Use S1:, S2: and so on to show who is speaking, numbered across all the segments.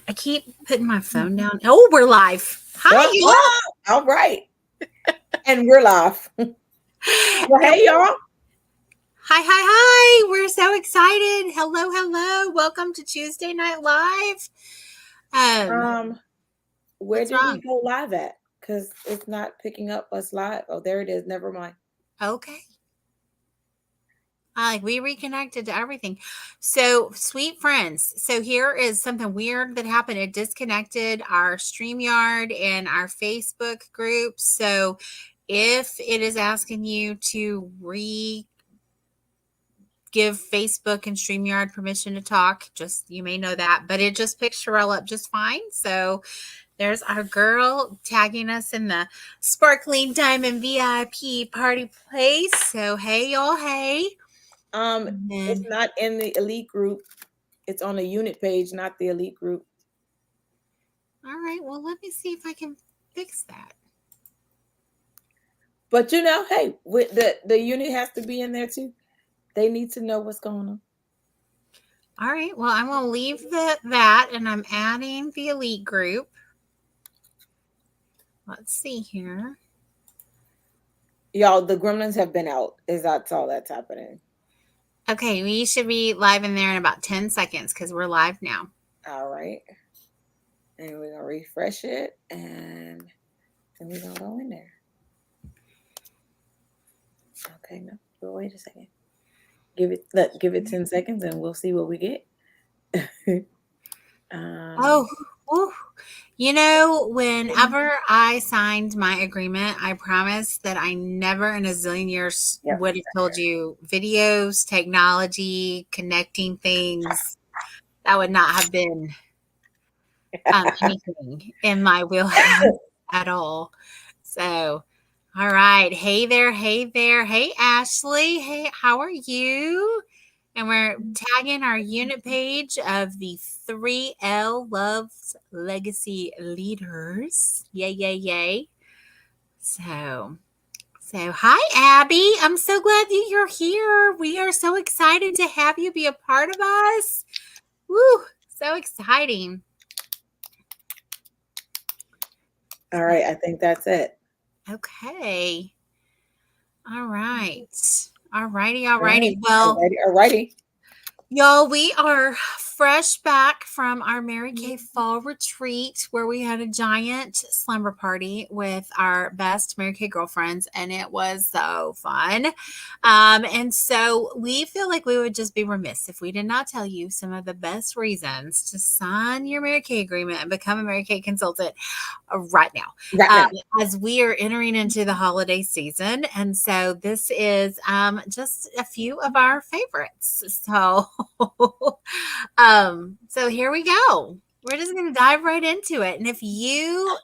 S1: I keep putting my phone down. Oh, we're live. Hi,
S2: Oh, all right. And we're live. Well,
S1: y'all.
S2: hey, y'all.
S1: Hi, hi, hi. We're so excited. Hello, hello. Welcome to Tuesday Night Live.
S2: Um, where
S1: What's
S2: did we
S1: wrong?
S2: go live at? Because it's not picking up us live. Oh, there it is. Never mind.
S1: Okay. We reconnected to everything. So, sweet friends. So, here is something weird that happened. It disconnected our StreamYard and our Facebook group. So, if it is asking you to give Facebook and StreamYard permission to talk, just you may know that, but it just picks Sherelle up just fine. So there's our girl tagging us in the sparkling diamond VIP party place. So hey y'all, hey.
S2: Um, it's
S1: And
S2: not in the elite group. It's on the unit page, not the elite group.
S1: all right, well let me see if I can fix that.
S2: But hey, with the unit has to be in there too. They need to know what's going on.
S1: All right, well I'm gonna leave that and I'm adding the elite group. Let's see here.
S2: Y'all, the gremlins have been out. That's all that's happening.
S1: Okay, we should be live in there in about 10 seconds because we're live now.
S2: All right. And we're gonna refresh it and then we're gonna go in there. Okay, no. But wait a second. Give it 10 seconds and we'll see what we get.
S1: Oh,
S2: um,
S1: whew. You know, whenever I signed my agreement, I promised that I never in a zillion years
S2: yep.
S1: would have told you videos, technology, connecting things. That would not have been anything in my wheelhouse at all. So, all right. Hey there. Hey there. Hey, Ashley. Hey, how are you? And we're tagging our unit page of the 3L Loves Legacy Leaders. Yay, yay, yay. So, so hi, Abby. I'm so glad that you're here. We are so excited to have you be a part of us. Woo, so exciting.
S2: All right, I think that's it.
S1: Okay. All right. All righty. All
S2: All right.
S1: righty.
S2: All
S1: Well,
S2: righty. All righty.
S1: y'all, we are fresh back from our Mary Kay fall retreat where we had a giant slumber party with our best Mary Kay girlfriends, and it was so fun. And so we feel like we would just be remiss if we did not tell you some of the best reasons to sign your Mary Kay agreement and become a Mary Kay consultant right now,
S2: Right
S1: um,
S2: now.
S1: as we are entering into the holiday season. And so this is just a few of our favorites. So, so here we go. We're just going to dive right into it. And if you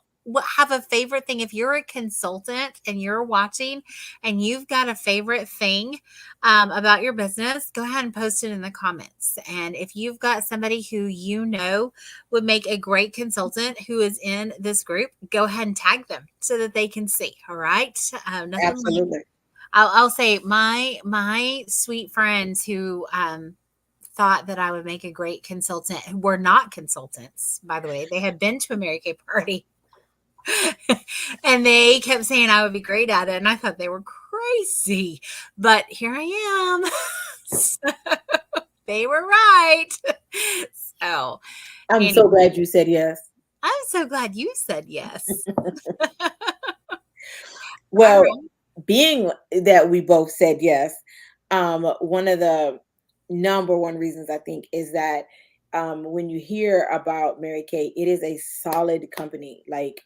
S1: have a favorite thing, if you're a consultant and you're watching and you've got a favorite thing about your business, go ahead and post it in the comments. And if you've got somebody who you know would make a great consultant who is in this group, go ahead and tag them so that they can see. All right. Nothing like
S2: Absolutely.
S1: I'll say my sweet friends who thought that I would make a great consultant who were not consultants, by the way. They had been to a Mary Kay party and they kept saying I would be great at it. And I thought they were crazy. But here I am. So, they were right. So
S2: I'm
S1: anyway,
S2: so glad you said yes.
S1: I'm so glad you said yes. All
S2: Well,
S1: right.
S2: being that we both said yes, one of the number one reasons I think is that when you hear about Mary Kay, it is a solid company. Like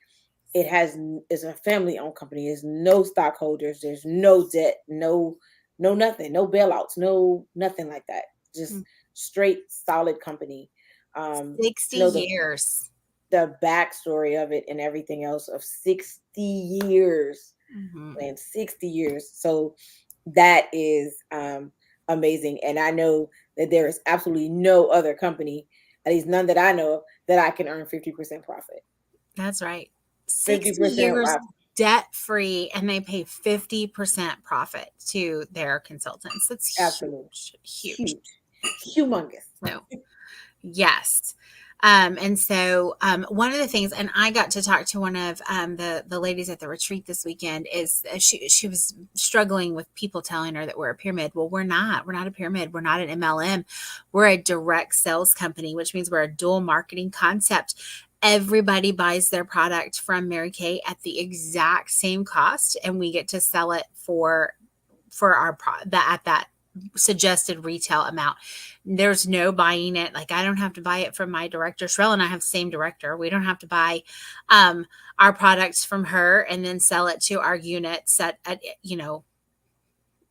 S2: it's a family owned company. There's no stockholders. There's no debt. No nothing. No bailouts. No nothing like that. Just straight solid company.
S1: 60
S2: Know
S1: years.
S2: the backstory of it and everything else of 60 years,
S1: Mm-hmm.
S2: man, 60 years. So that is amazing. And I know that there is absolutely no other company, at least none that I know of, that I can earn 50% profit.
S1: That's right. 60
S2: 50%
S1: years
S2: profit.
S1: debt free, and they pay 50% profit to their consultants. That's
S2: Absolutely.
S1: huge, huge.
S2: Huge. Humongous.
S1: So, yes. And so one of the things, and I got to talk to one of the ladies at the retreat this weekend, is she was struggling with people telling her that we're a pyramid. Well, we're not. We're not a pyramid. We're not an MLM. We're a direct sales company, which means we're a dual marketing concept. Everybody buys their product from Mary Kay at the exact same cost, and we get to sell it for our at that suggested retail amount. There's no buying it. Like, I don't have to buy it from my director. Sherelle and I have the same director. We don't have to buy our products from her and then sell it to our units at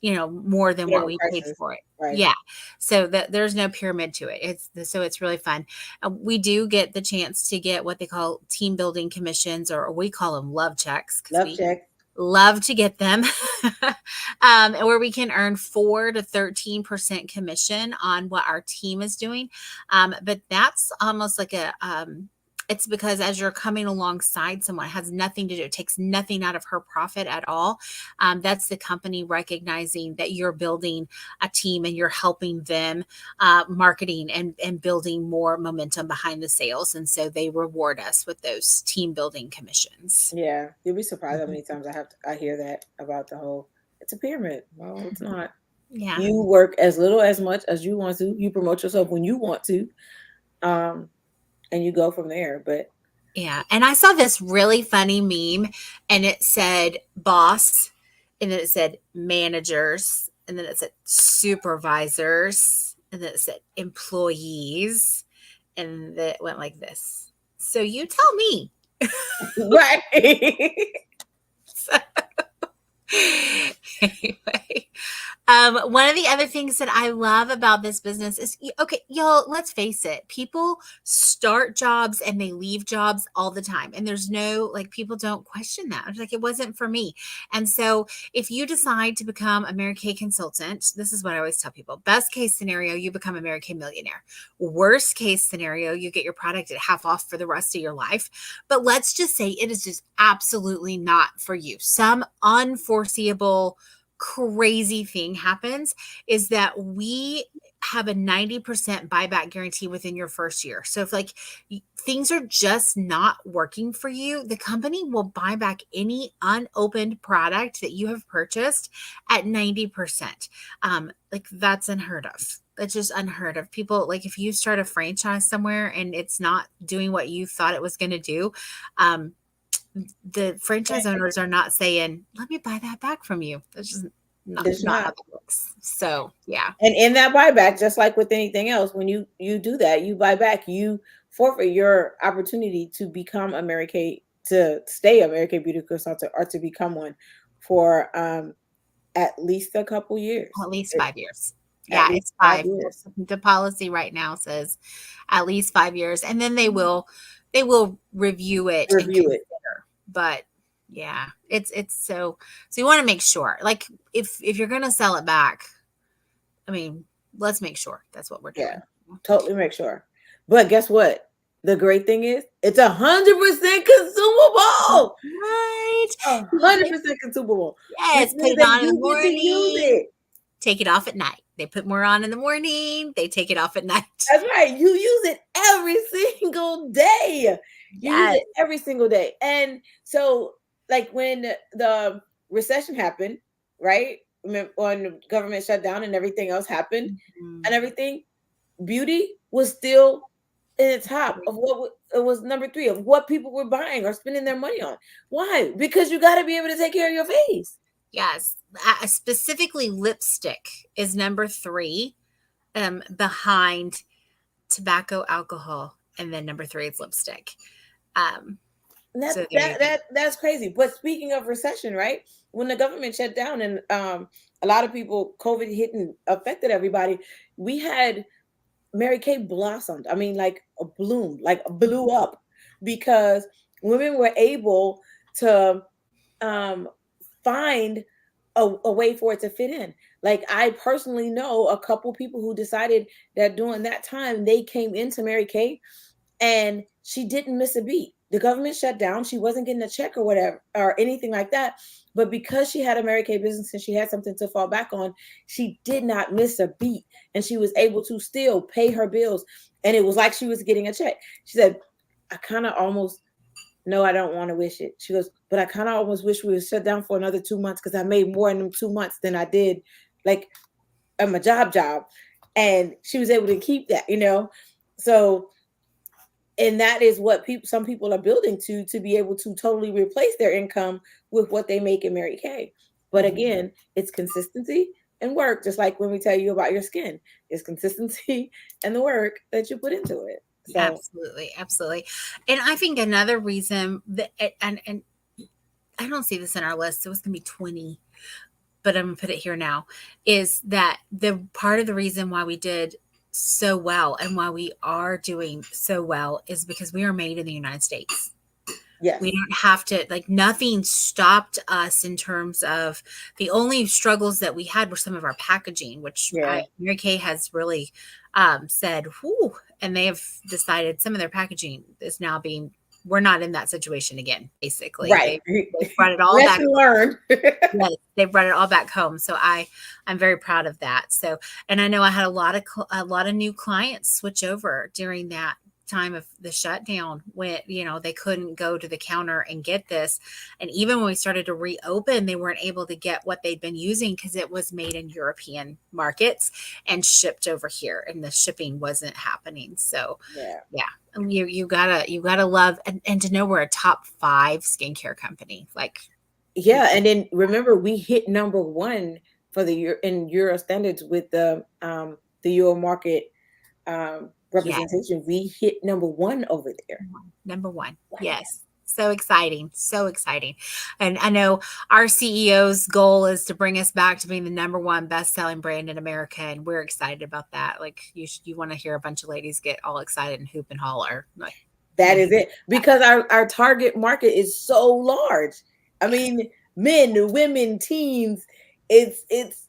S1: more than what
S2: Whatever
S1: we paid
S2: prices.
S1: for it.
S2: Right.
S1: Yeah. So that there's no pyramid to it. It's really fun. We do get the chance to get what they call team building commissions, or we call them love checks, because
S2: Love
S1: we
S2: check.
S1: love to get them. Where we can earn 4 to 13% commission on what our team is doing. But that's almost like it's because as you're coming alongside someone, it has nothing to do, it takes nothing out of her profit at all. That's the company recognizing that you're building a team and you're helping them marketing and building more momentum behind the sales. And so they reward us with those team building commissions.
S2: Yeah, you'll be surprised how
S1: Mhm.
S2: many times I hear that about the whole. It's a pyramid. Well, it's not.
S1: Yeah.
S2: You work as little as much as you want to. You promote yourself when you want to, um, and you go from there. But
S1: Yeah. And I saw this really funny meme, and it said boss, and then it said managers, and then it said supervisors, and then it said employees, and then it went like this. So you tell me.
S2: right.
S1: So, anyway, one of the other things that I love about this business is, okay, y'all, let's face it, people start jobs and they leave jobs all the time. And there's no, like, people don't question that. It's like, it wasn't for me. And so if you decide to become a Mary Kay consultant, this is what I always tell people. Best case scenario, you become a Mary Kay millionaire. Worst case scenario, you get your product at half off for the rest of your life. But let's just say it is just absolutely not for you. Some unforeseeable crazy thing happens, is that we have a 90% buyback guarantee within your first year. So if, like, things are just not working for you, the company will buy back any unopened product that you have purchased at 90%. Like, that's unheard of. That's just unheard of. People, like, if you start a franchise somewhere and it's not doing what you thought it was going to do, the franchise owners are not saying, "Let me buy that back from you." That's just
S2: It's
S1: not how
S2: not.
S1: that works. So, yeah.
S2: And in that buyback, just like with anything else, when you do that, you buy back, you forfeit your opportunity to become a Mary Kay, to stay a Mary Kay beauty consultant, or to become one for at least a couple years.
S1: At least 5 years.
S2: At
S1: Yeah,
S2: least
S1: it's
S2: 5
S1: 5.
S2: years.
S1: The policy right now says at least 5 years, and then they will review it and
S2: Review it.
S1: consider. But yeah, it's so you wanna make sure. Like, if you're gonna sell it back, I mean, let's make sure that's what we're
S2: Yeah,
S1: doing.
S2: totally make sure. But guess what? The great thing is it's 100% consumable.
S1: Right.
S2: A
S1: You
S2: hundred
S1: get
S2: percent consumable, which
S1: Yes, put
S2: means
S1: it
S2: that
S1: on in the
S2: you get to use
S1: morning,
S2: it.
S1: take it off at night. They put more on in the morning, they take it off at night.
S2: That's right. You use it every single day. You use
S1: Yes.
S2: it every single day. And so, like, when the recession happened, right? When the government shut down and everything else happened and
S1: Mhm.
S2: everything, beauty was still in the top of it was number three of what people were buying or spending their money on. Why? Because you got to be able to take care of your face.
S1: Yes, specifically lipstick is number 3, behind tobacco, alcohol, and then number 3 is lipstick. Um,
S2: And
S1: so there you go.
S2: that's crazy. But speaking of recession, right? When the government shut down and a lot of people, COVID hit and affected everybody, we had Mary Kay blossomed. I mean, like a bloom, like blew up, because women were able to um, find a way for it to fit in. Like, I personally know a couple people who decided that during that time they came into Mary Kay and she didn't miss a beat. the government shut down. She wasn't getting a check or whatever or anything like that. But because she had a Mary Kay business and she had something to fall back on, she did not miss a beat, and she was able to still pay her bills. And it was like she was getting a check. She said, I kind of almost, no, I don't want to wish it. She goes, but I kind of almost wish we would shut down for another 2 months, because I made more in them 2 months than I did like at my job. And she was able to keep that, So, and that is what some people are building to be able to totally replace their income with what they make in Mary Kay. But again, it's consistency and work, just like when we tell you about your skin. It's consistency and the work that you put into it. So.
S1: Absolutely. And I think another reason that, and I don't see this in our list, so it's gonna be 20, but I'm gonna put it here now, is that the part of the reason why we did so well and why we are doing so well is because we are made in the United States.
S2: Yes.
S1: We don't have to, like, nothing stopped us in terms of, the only struggles that we had were some of our packaging, which Mary Kay has really said, whoo, and they have decided some of their packaging is now being, we're not in that situation again, basically.
S2: Right.
S1: They brought it all back.
S2: Learned.
S1: Yes, they brought it all back home. So I'm very proud of that. So, and I know I had a lot of new clients switch over during that time of the shutdown when, they couldn't go to the counter and get this. And even when we started to reopen, they weren't able to get what they'd been using because it was made in European markets and shipped over here, and the shipping wasn't happening. So yeah. You gotta love and to know we're a top 5 skincare company. Like,
S2: yeah. And then remember, we hit number 1 for the year in Euro standards with the Euro market representation. Yes. We hit number 1 over there.
S1: Number 1. Wow. Yes. So exciting. So exciting. And I know our CEO's goal is to bring us back to being the number 1 best-selling brand in America. And we're excited about that. Like, you want to hear a bunch of ladies get all excited and hoop and holler. Like,
S2: that is it. Because our target market is so large. I mean, men, women, teens, it's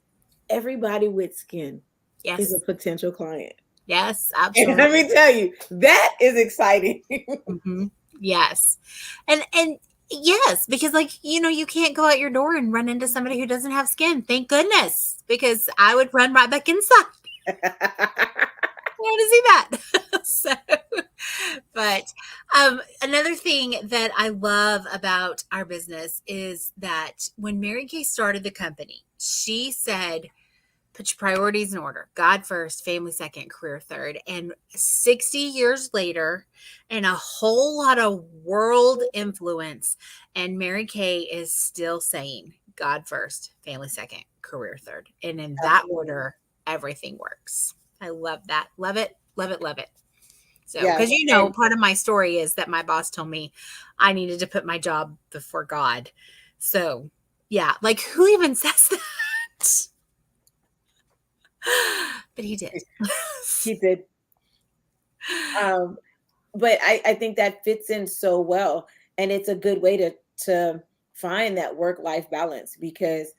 S2: everybody with skin is a potential client.
S1: Yes, absolutely.
S2: And let me tell you, that is exciting.
S1: Mm-hmm. Yes. And yes, because, like, you can't go out your door and run into somebody who doesn't have skin. Thank goodness, because I would run right back inside. I want to see that. So, but another thing that I love about our business is that when Mary Kay started the company, she said, put your priorities in order. God first, family second, career third. And 60 years later, and a whole lot of world influence, and Mary Kay is still saying God first, family second, career third. And in that order, everything works. I love that. Love it, love it, love it. So, because part of my story is that my boss told me I needed to put my job before God. So, yeah, like, who even says that? But he did.
S2: He did. But I think that fits in so well. And it's a good way to find that work-life balance, because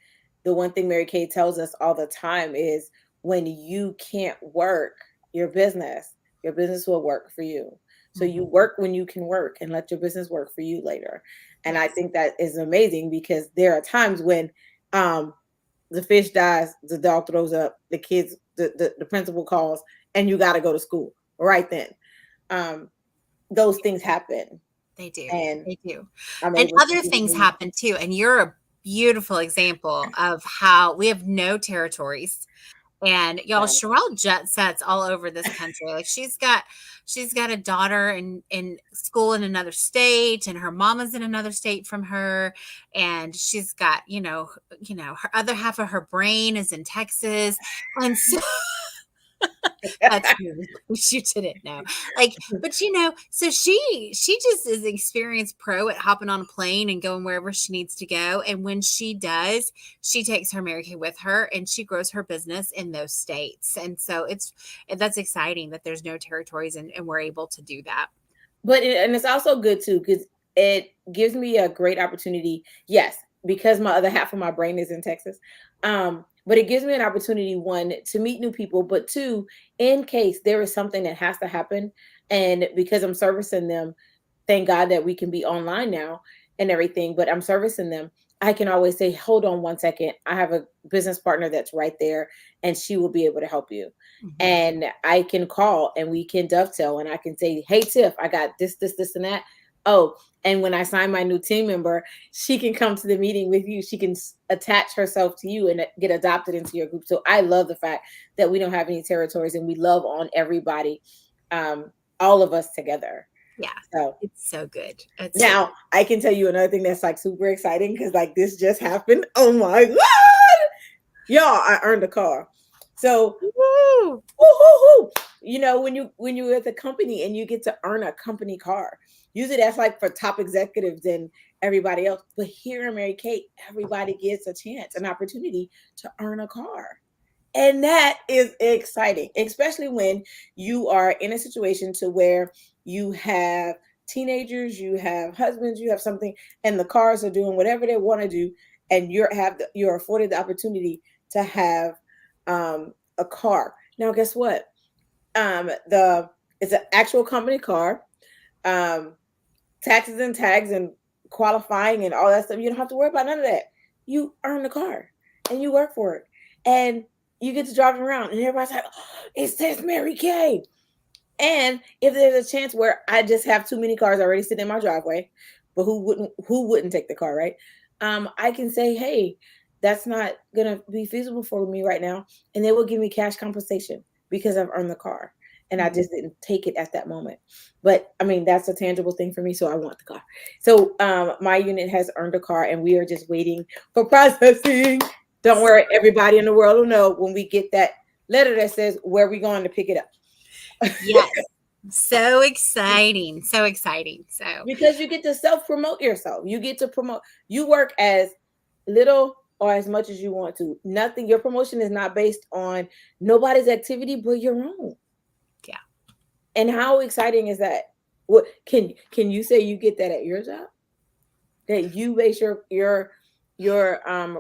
S2: the one thing Mary Kay tells us all the time is, when you can't work your business will work for you. So you work when you can work, and let your business work for you later. And I think that is amazing, because there are times when the fish dies, the dog throws up, the kids, the principal calls, and you got to go to school right then. Those things happen.
S1: They do.
S2: And
S1: they do. And other things happen too. And you're a beautiful example of how we have no territories. And y'all, Sherelle jet sets all over this country. Like, she's got a daughter in school in another state, and her mama's in another state from her. And she's got, her other half of her brain is in Texas. And so that's really, you didn't know. Like, but so she just is an experienced pro at hopping on a plane and going wherever she needs to go. And when she does, she takes her Mary Kay with her, and she grows her business in those states. And so that's exciting that there's no territories, and we're able to do that.
S2: But it's also good too, because it gives me a great opportunity. Yes, because my other half of my brain is in Texas. But it gives me an opportunity, 1, to meet new people, but 2, in case there is something that has to happen, and because I'm servicing them, thank God that we can be online now and everything, but I'm servicing them. I can always say, hold on 1 second. I have a business partner that's right there and she will be able to help you.
S1: Mhm.
S2: And I can call and we can dovetail and I can say, hey, Tiff, I got this, and that. Oh, and when I sign my new team member, she can come to the meeting with you. She can attach herself to you and get adopted into your group. So I love the fact that we don't have any territories and we love on everybody, all of us together.
S1: Yeah,
S2: So
S1: it's so good. It's so
S2: now I can tell you another thing that's like super exciting because like this just happened. Oh my God. Y'all, I earned a car. So
S1: Woo!
S2: woo-hoo-hoo. You know, when you're at the company and you get to earn a company car, usually that's like for top executives and everybody else. But here in Mary Kate, everybody gets a chance, an opportunity to earn a car. And that is exciting, especially when you are in a situation to where you have teenagers, you have husbands, you have something, and the cars are doing whatever they want to do, and you're afforded the opportunity to have a car. Now, guess what? The It's an actual company car. Um, Taxes and tags and qualifying and all that stuff. You don't have to worry about none of that. You earn the car and you work for it. And you get to drive it around. And everybody's like, oh, it says Mary Kay. And if there's a chance where I just have too many cars already sitting in my driveway, but who wouldn't take the car, right? I can say, hey, that's not gonna be feasible for me right now. And they will give me cash compensation because I've earned the car. And I
S1: Mhm.
S2: just didn't take it at that moment. But I mean, that's a tangible thing for me. So I want the car. So my unit has earned a car and we are just waiting for processing. Don't worry, everybody in the world will know when we get that letter that says where we going to pick it up.
S1: Yes. So exciting. So exciting. So,
S2: Because you get to self promote yourself. You get to promote. You work as little or as much as you want to. Nothing. Your promotion is not based on nobody's activity but your own.
S1: yeah.
S2: And how exciting is that? What can you say you get that at your job? That you base your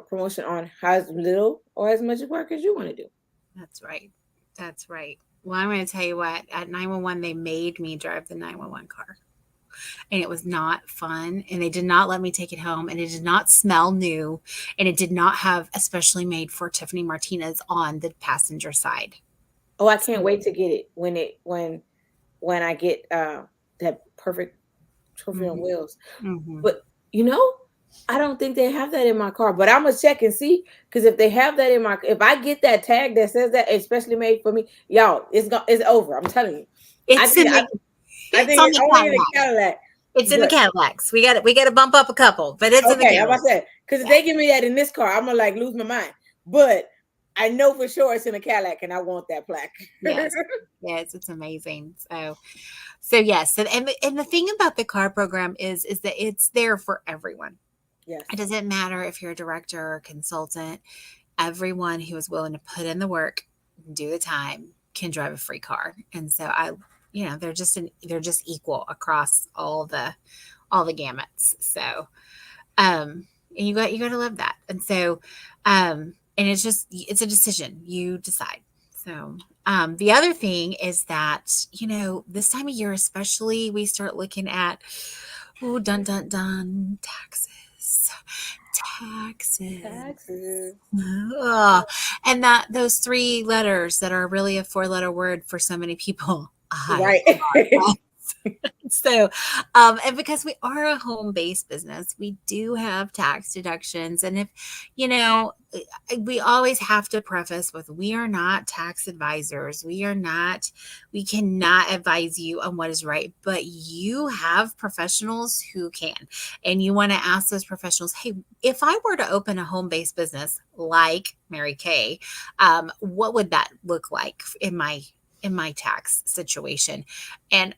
S2: promotion on as little or as much work as you want to do.
S1: That's right. That's right. Well, I'm going to tell you what, at 911, they made me drive the 911 car. And it was not fun. And they did not let me take it home. And it did not smell new. And it did not have especially made for Tiffany Martinez on the passenger side.
S2: Oh, I can't
S1: So,
S2: wait to get it when I get that perfect trophy on
S1: mhm,
S2: wheels.
S1: mhm.
S2: But you know, I don't think they have that in my car. But I'm gonna check and see because if they have that in my, if I get that tag that says that especially made for me, y'all, it's over. I'm telling you. I
S1: It's
S2: think
S1: in the
S2: I
S1: it's
S2: think
S1: on
S2: it's
S1: the
S2: only in the
S1: Cadillac.
S2: Cadillac.
S1: It's in the
S2: But
S1: Cadillacs. We got to bump up a couple, but it's in the
S2: okay, I'm about
S1: Cadillac.
S2: to say because if
S1: Yeah.
S2: they give me that in this car, I'm gonna like lose my mind. But I know for sure it's in a Cadillac, and I want that plaque.
S1: Yes. Yes, it's amazing. So yes, and the thing about the car program is that it's there for everyone.
S2: Yes,
S1: It doesn't matter if you're a director or a consultant. Everyone who is willing to put in the work, do the time, can drive a free car. And so they're just equal across all the gamuts. So and you got to love that. And so and it's a decision you decide. So the other thing is that this time of year especially we start looking at, oh, dun dun dun, taxes.
S2: taxes.
S1: Ugh. And that those three letters that are really a four-letter word for so many people.
S2: Right.
S1: So, and because we are a home-based business, we do have tax deductions. And if, we always have to preface with, we are not tax advisors. We cannot advise you on what is right, but you have professionals who can. And you want to ask those professionals, hey, if I were to open a home-based business like Mary Kay, what would that look like in my tax situation? And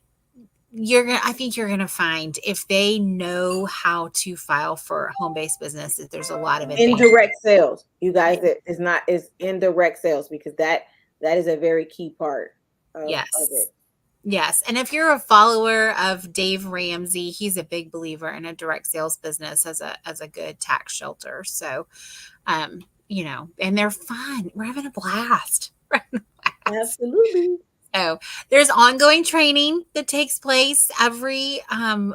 S1: I think you're gonna find if they know how to file for a home-based business, that there's a lot of advantage.
S2: Indirect sales, you guys, it is not is indirect sales because that is a very key part of
S1: Yes.
S2: it.
S1: Yes. And if you're a follower of Dave Ramsey, he's a big believer in a direct sales business as a good tax shelter. So and they're fun. We're having a blast. We're having a blast.
S2: Absolutely.
S1: So there's ongoing training that takes place every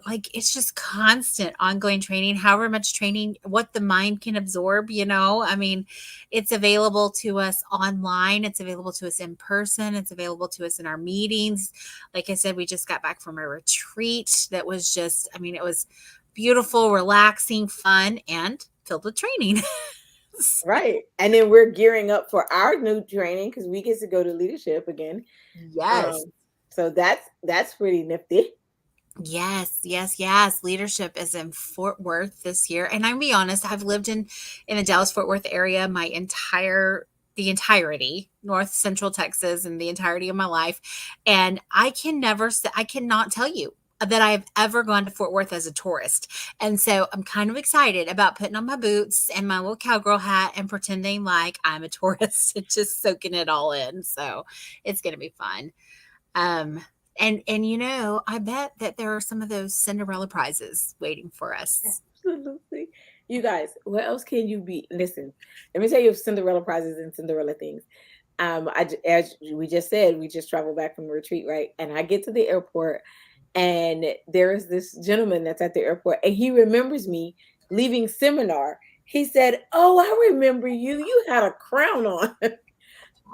S1: like it's just constant ongoing training, however much training what the mind can absorb, you know. I mean, it's available to us online, it's available to us in person, it's available to us in our meetings. Like I said, we just got back from a retreat that was just, I mean, it was beautiful, relaxing, fun, and filled with training.
S2: Right. And then we're gearing up for our new training because we get to go to leadership again.
S1: Yes.
S2: So that's pretty nifty.
S1: Yes, yes, yes. Leadership is in Fort Worth this year. And I'm be honest, I've lived in the Dallas Fort Worth area the entirety, North Central Texas and the entirety of my life. And I cannot tell you that I've ever gone to Fort Worth as a tourist. And so I'm kind of excited about putting on my boots and my little cowgirl hat and pretending like I'm a tourist and just soaking it all in. So it's going to be fun. Um, and you know, I bet that there are some of those Cinderella prizes waiting for us.
S2: Absolutely. You guys, what else can you be? Listen, let me tell you of Cinderella prizes and Cinderella things. As we just said, we just traveled back from a retreat, right? And I get to the airport, and there is this gentleman that's at the airport, and he remembers me leaving seminar. He said, "Oh, I remember you. You had a crown on."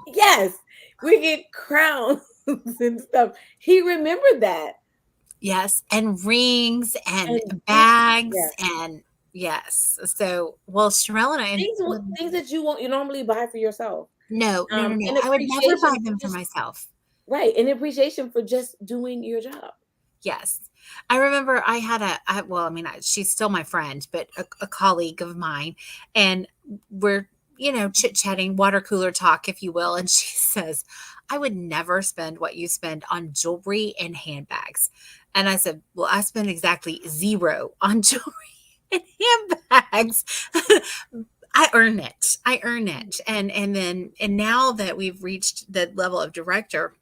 S2: Yes, we get crowns and stuff. He remembered that.
S1: Yes, and rings and
S2: And
S1: bags
S2: yeah,
S1: and yes. So, well, Sherelle and I
S2: things that you won't you normally buy for yourself.
S1: no, no, no, no.
S2: And
S1: I would never buy
S2: appreciation for
S1: them for
S2: just
S1: myself.
S2: right, and appreciation for just doing your job.
S1: Yes. I remember I had well, I mean, she's still my friend, but a colleague of mine, and we're, you know, chit chatting, water cooler talk, if you will. And she says, I would never spend what you spend on jewelry and handbags. And I said, well, I spend exactly zero on jewelry and handbags. I earn it. I earn it. And now that we've reached the level of director,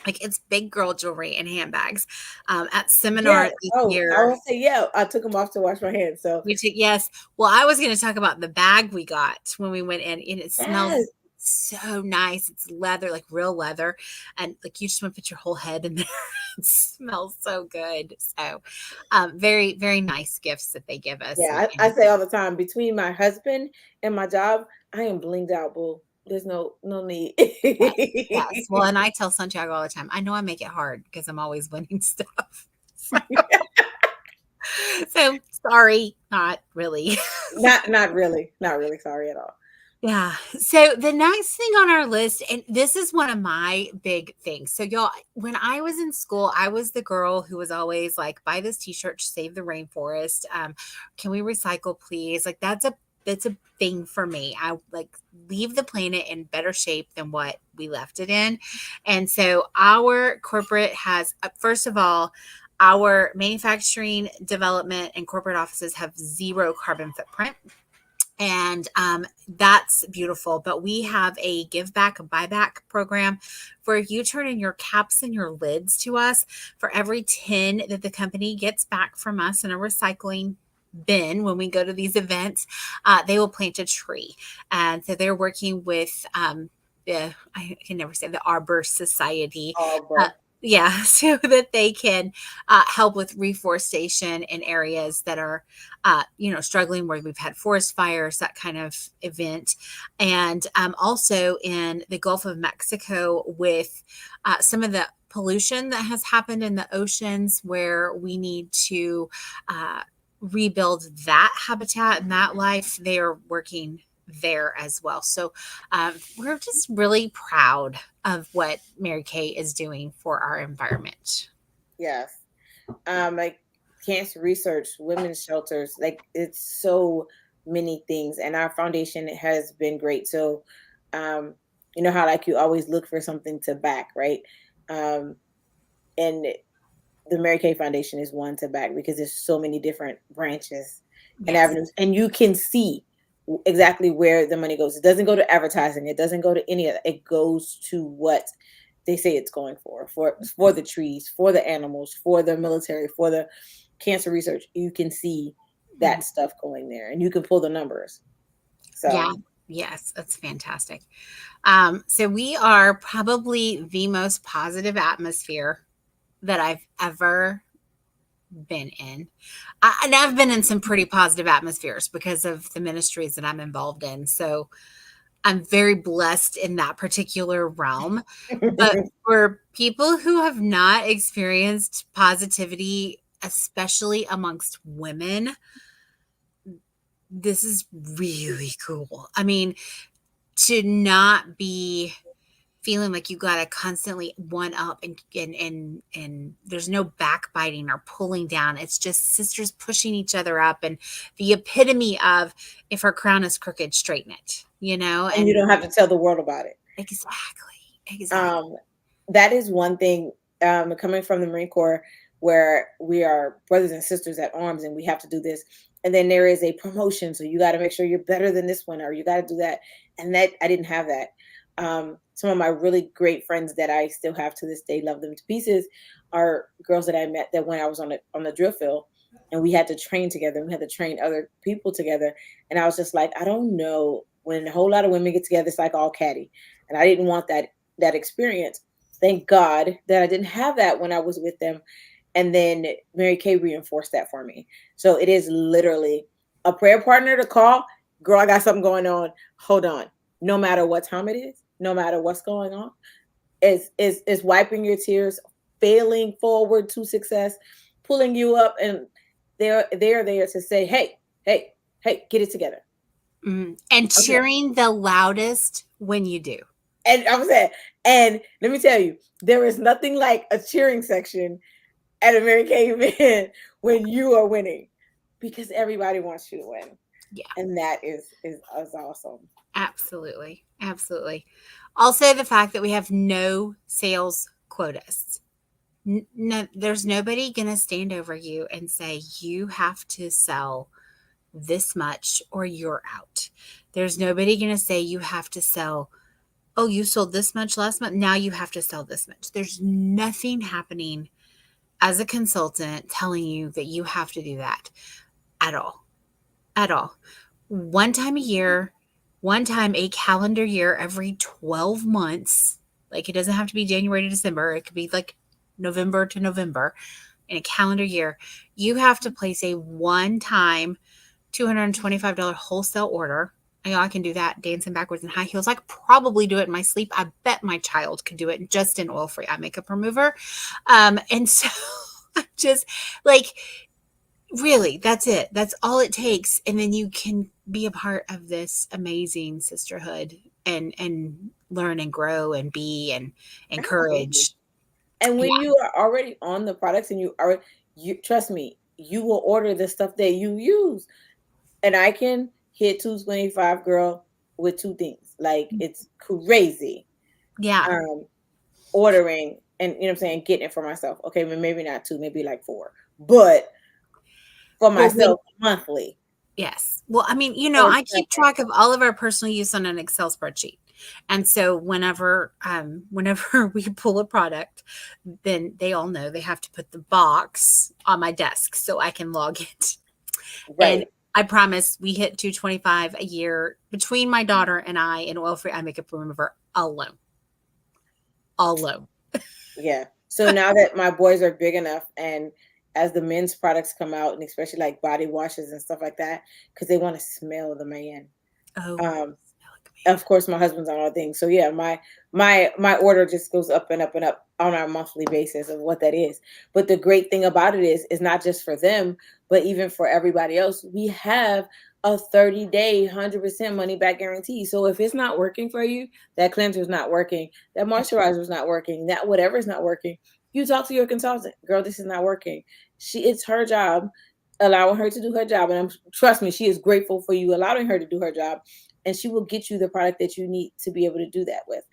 S1: like it's big girl jewelry and handbags. At
S2: Yeah.
S1: seminar this
S2: Oh, I
S1: year,
S2: will say, yeah, I took them off to wash my hands. So
S1: we took yes. Well, I was going to talk about the bag we got when we went in, and it smells
S2: yes,
S1: so nice. It's leather, like real leather, and like you just want to put your whole head in there. It smells so good. So, very very nice gifts that they give us,
S2: yeah, I say all the time, between my husband and my job, I am blinged out, boo. There's no need.
S1: yes, yes. Well, and I tell Santiago all the time. I know I make it hard because I'm always winning stuff. So sorry, not really.
S2: Not really sorry at all.
S1: Yeah. So the next thing on our list, and this is one of my big things. So y'all, when I was in school, I was the girl who was always like, buy this t-shirt to save the rainforest. Can we recycle, please? Like that's a thing for me. I like leave the planet in better shape than what we left it in. And so our corporate has first of all, our manufacturing, development, and corporate offices have zero carbon footprint, and that's beautiful. But we have a give back, a buyback program where if you turn in your caps and your lids to us, for every 10 that the company gets back from us in a recycling bin when we go to these events, they will plant a tree. And so they're working with I can never say, the Arbor Society.
S2: Oh,
S1: uh,
S2: but
S1: yeah, so that they can help with reforestation in areas that are you know, struggling, where we've had forest fires, that kind of event. And also in the Gulf of Mexico with some of the pollution that has happened in the oceans, where we need to rebuild that habitat and that life. They are working there as well. So we're just really proud of what Mary Kay is doing for our environment.
S2: yes. Like cancer research, women's shelters, like it's so many things. And our foundation has been great. So um, you know how like you always look for something to back, right? Um, and the Mary Kay Foundation is one to back because there's so many different branches and
S1: Yes.
S2: avenues, and you can see exactly where the money goes. It doesn't go to advertising. It doesn't go to any of that. It goes to what they say it's going for the trees, for the animals, for the military, for the cancer research. You can see that stuff going there, and you can pull the numbers.
S1: Yeah.
S2: So
S1: Yes, that's fantastic. So we are probably the most positive atmosphere that I've ever been in. And I've been in some pretty positive atmospheres because of the ministries that I'm involved in. So I'm very blessed in that particular realm. But for people who have not experienced positivity, especially amongst women, this is really cool. I mean, to not be feeling like you gotta constantly one up and there's no backbiting or pulling down. It's just sisters pushing each other up and the epitome of if her crown is crooked, straighten it, you know?
S2: And you
S1: And
S2: don't have to tell the world about it.
S1: exactly, exactly.
S2: Um, that is one thing, coming from the Marine Corps, where we are brothers and sisters at arms and we have to do this. And then there is a promotion. So you got to make sure you're better than this one, or you got to do that. And that I didn't have that. Some of my really great friends that I still have to this day, love them to pieces, are girls that I met that when I was on the drill field and we had to train together, we had to train other people together. And I was just like, I don't know. When a whole lot of women get together, it's like all catty. And I didn't want that experience. Thank God that I didn't have that when I was with them. And then Mary Kay reinforced that for me. So it is literally a prayer partner to call. Girl, I got something going on. Hold on. No matter what time it is, no matter what's going on, is wiping your tears, failing forward to success, pulling you up, and they're there to say, hey, hey, hey, get it together.
S1: And
S2: Okay.
S1: cheering the loudest when you do.
S2: And I'm saying, and let me tell you, there is nothing like a cheering section at a Mary Kay event when you are winning, because everybody wants you to win,
S1: Yeah,
S2: and that is awesome.
S1: absolutely. Absolutely. Also, the fact that we have no sales quotas. No, there's nobody going to stand over you and say, you have to sell this much or you're out. There's nobody going to say, you have to sell, oh, you sold this much last month. Now you have to sell this much. There's nothing happening as a consultant telling you that you have to do that at all. At all. One time a year, one time a calendar year every 12 months. Like it doesn't have to be January to December. It could be like November to November in a calendar year. You have to place a one time $225 wholesale order. I know I can do that dancing backwards in high heels. I could probably do it in my sleep. I bet my child could do it just in oil free eye makeup remover. And so I'm just like, really, that's it. That's all it takes. And then you can be a part of this amazing sisterhood and learn and grow and be and
S2: Absolutely.
S1: encourage.
S2: And
S1: Yeah.
S2: when you are already on the products and you trust me, you will order the stuff that you use. And I can hit 225, girl, with two things. Like it's crazy.
S1: Yeah.
S2: Um, Ordering and you know what I'm saying, getting it for myself. Okay, maybe not two, maybe like four, but for
S1: Well, when
S2: myself monthly.
S1: yes. Well, I mean,
S2: Or
S1: I keep track of all of our personal use on an Excel spreadsheet. And so whenever we pull a product, then they all know they have to put the box on my desk so I can log it. And
S2: right.
S1: I promise we hit 225 a year between my daughter and I in oil-free eye makeup remover alone. Alone.
S2: Yeah. So now that my boys are big enough, and as the men's products come out, and especially like body washes and stuff like that, because they want to smell the man.
S1: Oh,
S2: Um,
S1: smell like
S2: of course my husband's on all things. So yeah, my order just goes up and up and up on our monthly basis of what that is. But the great thing about it is not just for them, but even for everybody else. We have a 30-day 100% money back guarantee. So if it's not working for you, that cleanser is not working, that moisturizer is not working, that whatever is not working, you talk to your consultant. Girl, this is not working. It's her job, allowing her to do her job, and trust me, she is grateful for you allowing her to do her job, and she will get you the product that you need to be able to do that with.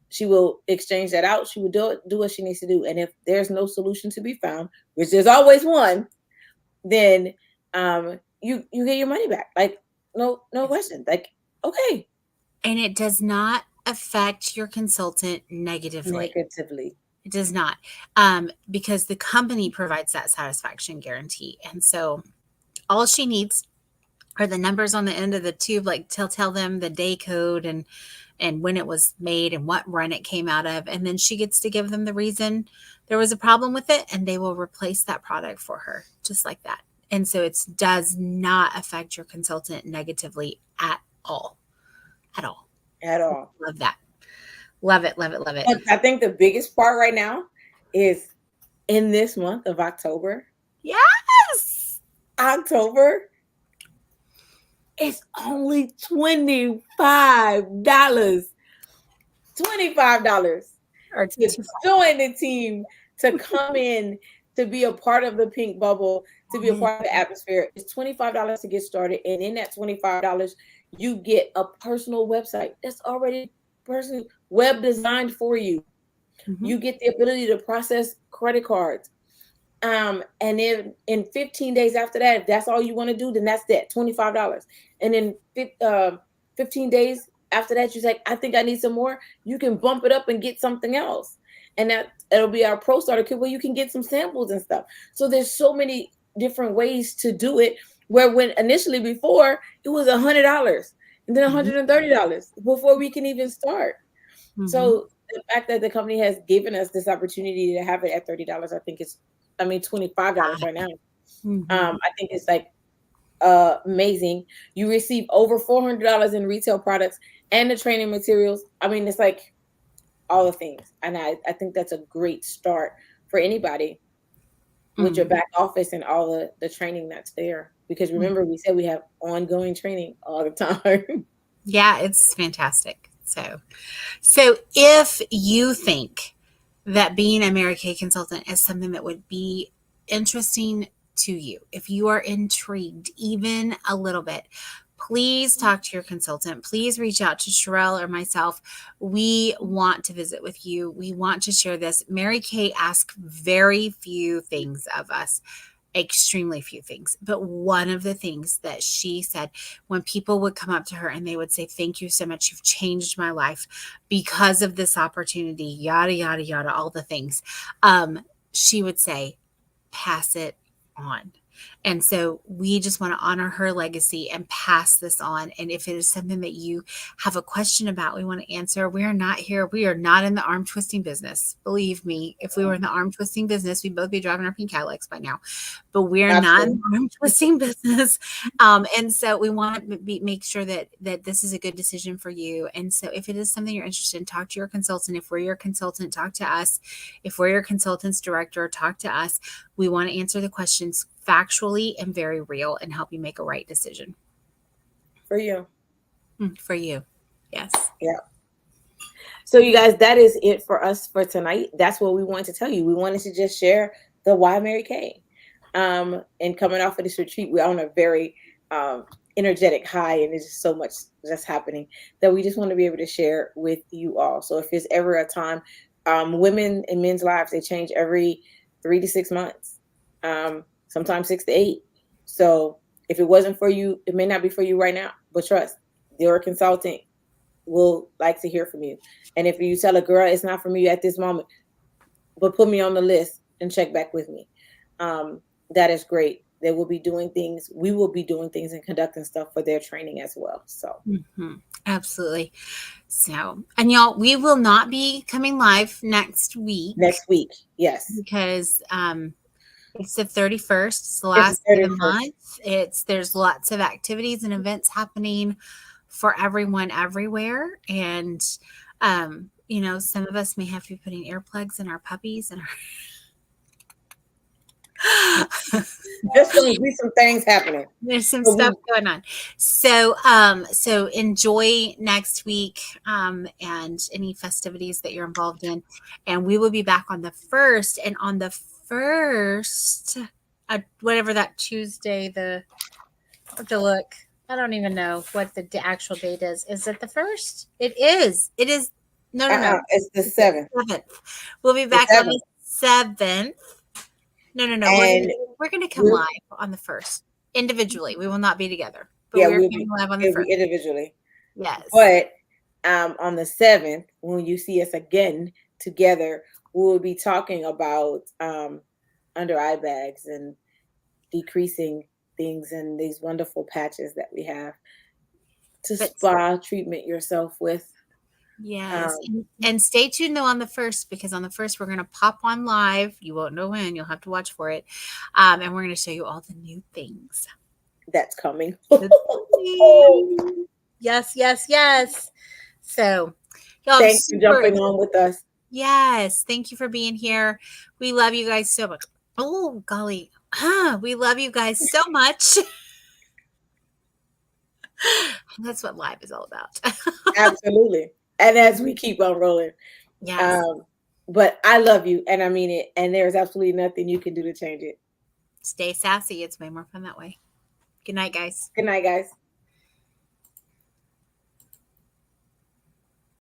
S2: She will exchange that out. She will do what she needs to do. And if there's no solution to be found, which there's always one, then you get your money back. Like no
S1: yes.
S2: question. Like okay,
S1: And it does not affect your consultant negatively.
S2: negatively.
S1: It does not, because the company provides that satisfaction guarantee. And so all she needs or the numbers on the end of the tube, like tell them the day code and when it was made and what run it came out of. And then she gets to give them the reason there was a problem with it, and they will replace that product for her just like that. And so it does not affect your consultant negatively at all. At all.
S2: At all.
S1: Love that. Love it, love it, love it.
S2: But I think the biggest part right now is in this month of October.
S1: Yes.
S2: October. It's only $25. $25
S1: Or
S2: to join the team, to come in, to be a part of the pink bubble, to be a part of the atmosphere. It's $25 to get started. And in that $25, you get a personal website that's already personally web designed for you. Mm-hmm. You get the ability to process credit cards. And then in 15 days after that, if that's all you want to do, then that's that $25. And then 15 days after that, you're like, I think I need some more. You can bump it up and get something else. And it'll be our Pro Starter Kit where you can get some samples and stuff. So there's so many different ways to do it, where when initially before it was $100 and then $130 before we can even start. Mm-hmm. So the fact that the company has given us this opportunity to have it at $30, I think it's, $25 right now. Mm-hmm. I think it's like amazing. You receive over $400 in retail products and the training materials. It's like all the things. And I think that's a great start for anybody with your back office and all the training that's there. Because remember, we said we have ongoing training all the time.
S1: Yeah, it's fantastic. So if you think that being a Mary Kay consultant is something that would be interesting to you, if you are intrigued even a little bit, please talk to your consultant. Please reach out to Sherelle or myself. We want to visit with you. We want to share this. Mary Kay asks very few things of us. Extremely few things. But one of the things that she said when people would come up to her and they would say, thank you so much. You've changed my life because of this opportunity, yada, yada, yada, all the things. She would say, pass it on. And so we just want to honor her legacy and pass this on. And if it is something that you have a question about, we want to answer. We are not here. We are not in the arm twisting business. Believe me, if we were in the arm twisting business, we'd both be driving our pink Cadillacs by now. But we're not in the arm twisting business. And so we want to make sure that this is a good decision for you. And so if it is something you're interested in, talk to your consultant. If we're your consultant, talk to us. If we're your consultant's director, talk to us. We want to answer the questions factually and very real and help you make a right decision.
S2: For you.
S1: For you. Yes.
S2: Yeah. So you guys, that is it for us for tonight. That's what we wanted to tell you. We wanted to just share the why Mary Kay. And coming off of this retreat, we're on a very energetic high, and there's just so much that's happening that we just want to be able to share with you all. So if there's ever a time, women and men's lives, they change every 3 to 6 months. Sometimes 6 to 8. So if it wasn't for you, it may not be for you right now, but trust, your consultant will like to hear from you. And if you tell a girl it's not for me at this moment, but put me on the list and check back with me. That is great. They will be doing things. We will be doing things and conducting stuff for their training as well. So
S1: absolutely. So, and y'all, we will not be coming live next week.
S2: Next week. Yes.
S1: Because, it's the 31st. It's the last of the month. There's lots of activities and events happening for everyone everywhere. And, some of us may have to be putting earplugs in our puppies and
S2: there's going to be some things happening.
S1: There's some stuff going on. So, so enjoy next week, and any festivities that you're involved in. And we will be back on the 1st, and on the 1st, whatever that Tuesday, I have to look. I don't even know what the actual date is. Is it the 1st? It is. No.
S2: It's the 7th.
S1: We'll be back on the 7th. No. We're going to come live on the 1st individually. We will not be together. But we're coming live on the 1st
S2: individually.
S1: Yes.
S2: But on the 7th, when you see us again together, we will be talking about under eye bags and decreasing things and these wonderful patches that we have to
S1: But
S2: spa treatment yourself with.
S1: yes,
S2: Um,
S1: and stay tuned though on the first, because on the first we're gonna pop on live. You won't know when. You'll have to watch for it, and we're gonna show you all the new things.
S2: that's coming.
S1: That's coming. Yes, yes, yes. So, y'all, I'm
S2: Thanks for
S1: super
S2: jumping on with us.
S1: yes. Thank you for being here. We love you guys so much. Oh, golly. We love you guys so much. That's what live is all about.
S2: Absolutely. And as we keep on rolling.
S1: Yes.
S2: Um, but I love you and I mean it. And there's absolutely nothing you can do to change it.
S1: Stay sassy. It's way more fun that way. Good night, guys.
S2: Good night, guys.